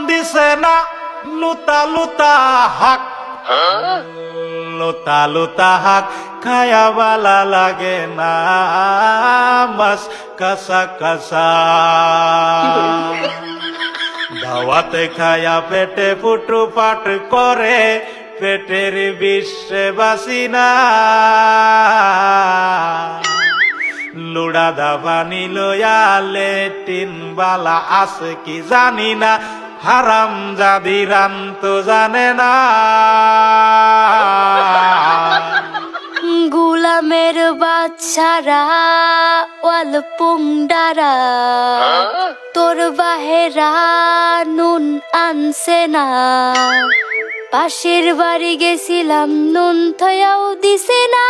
দিছে না লুতা লুতা হাক লুতা লুতা হাক খায়া বালা লাগে না মাছ কাঁচা কাঁচা দাওয়াতে খায়া পেটে ফুটু পাট করে পেটের বিশ্বে বাসি না লুড়া দাবানি লয়া লেটিন বালা আছে কি জানি না হারাম জাদি রান তো জানে না গুলামের বাচ্চারা ওয়াল পুংডারা তোর বাহেরা নুন আনছে না পাশের বাড়ি গেছিলাম নুন থয়াও দিছে না